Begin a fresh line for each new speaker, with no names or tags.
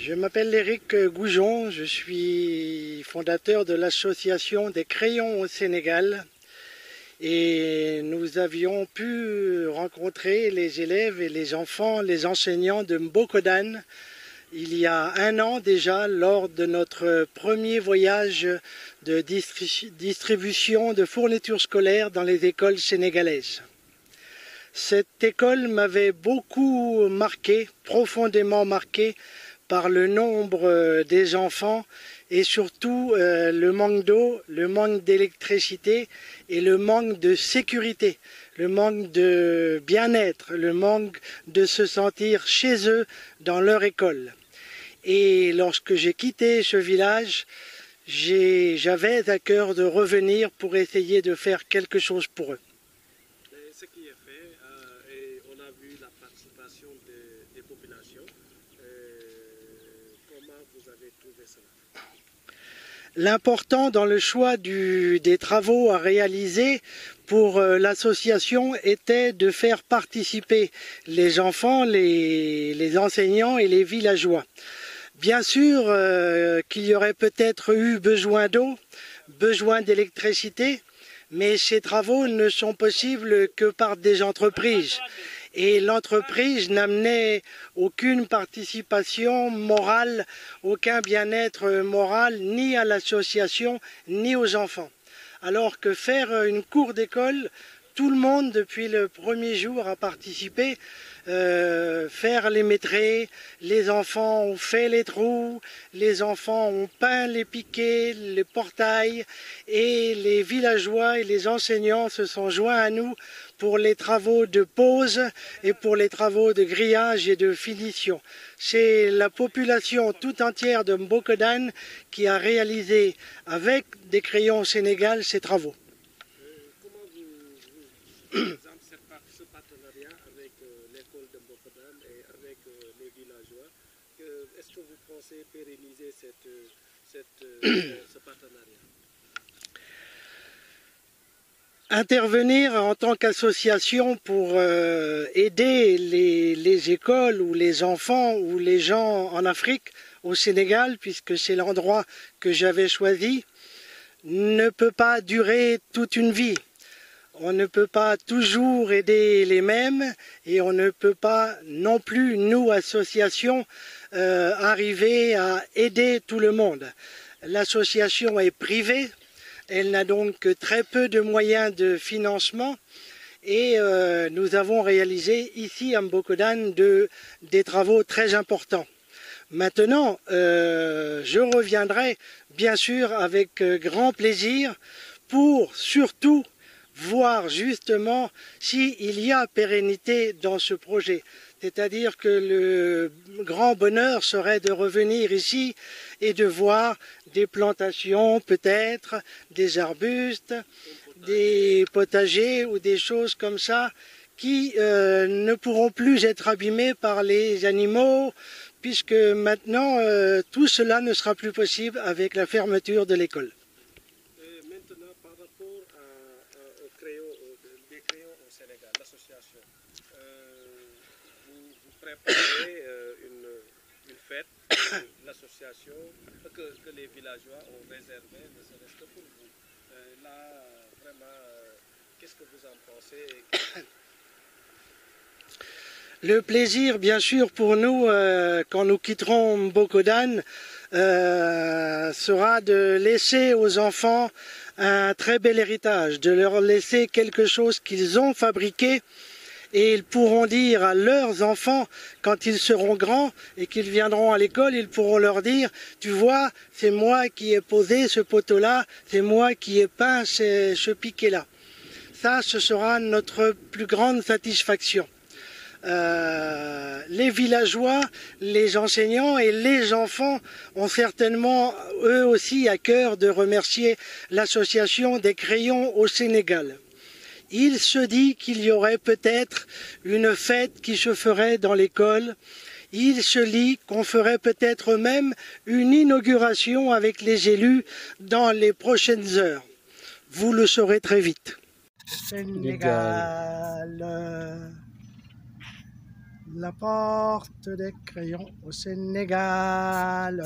Je m'appelle Éric Goujon, je suis fondateur de l'association des crayons au Sénégal et nous avions pu rencontrer les élèves et les enfants, les enseignants de Mbokodane il y a un an déjà lors de notre premier voyage de distribution de fournitures scolaires dans les écoles sénégalaises. Cette école m'avait beaucoup marqué, profondément marqué, par le nombre des enfants et surtout le manque d'eau, le manque d'électricité et le manque de sécurité, le manque de bien-être, le manque de se sentir chez eux dans leur école. Et lorsque j'ai quitté ce village, j'avais à cœur de revenir pour essayer de faire quelque chose pour eux.
Ce qui est fait, et on a vu la participation des populations. Comment vous avez trouvé cela?
L'important dans le choix des travaux à réaliser pour l'association était de faire participer les enfants, les enseignants et les villageois. Bien sûr qu'il y aurait peut-être eu besoin d'eau, besoin d'électricité, mais ces travaux ne sont possibles que par des entreprises. Et l'entreprise n'amenait aucune participation morale, aucun bien-être moral, ni à l'association, ni aux enfants. Alors que faire une cour d'école, tout le monde, depuis le premier jour, a participé. Faire les métrés, les enfants ont fait les trous, les enfants ont peint les piquets, les portails et les villageois et les enseignants se sont joints à nous pour les travaux de pose et pour les travaux de grillage et de finition. C'est la population tout entière de Mbokodane qui a réalisé avec des crayons au Sénégal ces travaux.
Comment vous ce partenariat avec l'école de Mbokodane et avec les villageois, est-ce que vous pensez pérenniser ce partenariat?
Intervenir en tant qu'association pour aider les écoles ou les enfants ou les gens en Afrique, au Sénégal, puisque c'est l'endroit que j'avais choisi, ne peut pas durer toute une vie. On ne peut pas toujours aider les mêmes et on ne peut pas non plus, nous, associations, arriver à aider tout le monde. L'association est privée, elle n'a donc que très peu de moyens de financement et nous avons réalisé ici à Mbokodane des travaux très importants. Maintenant, je reviendrai bien sûr avec grand plaisir pour surtout voir justement s'il y a pérennité dans ce projet. C'est-à-dire que le grand bonheur serait de revenir ici et de voir des plantations peut-être, des arbustes, des potagers ou des choses comme ça qui ne pourront plus être abîmés par les animaux puisque maintenant tout cela ne sera plus possible avec la fermeture de l'école.
Maintenant, par rapport des crayons au Sénégal, l'association, vous préparez une fête de l'association que les villageois ont réservée, ne serait-ce que pour vous. Là, vraiment, qu'est-ce que vous en pensez?
Le plaisir, bien sûr, pour nous, quand nous quitterons Mbokodane, sera de laisser aux enfants un très bel héritage, de leur laisser quelque chose qu'ils ont fabriqué et ils pourront dire à leurs enfants, quand ils seront grands et qu'ils viendront à l'école, ils pourront leur dire, tu vois, c'est moi qui ai posé ce poteau-là, c'est moi qui ai peint ce piquet-là. Ça, ce sera notre plus grande satisfaction. Les villageois, les enseignants et les enfants ont certainement eux aussi à cœur de remercier l'association des crayons au Sénégal. Il se dit qu'il y aurait peut-être une fête qui se ferait dans l'école. Il se dit qu'on ferait peut-être même une inauguration avec les élus dans les prochaines heures. Vous le saurez très vite. Sénégal. La porte des crayons au Sénégal.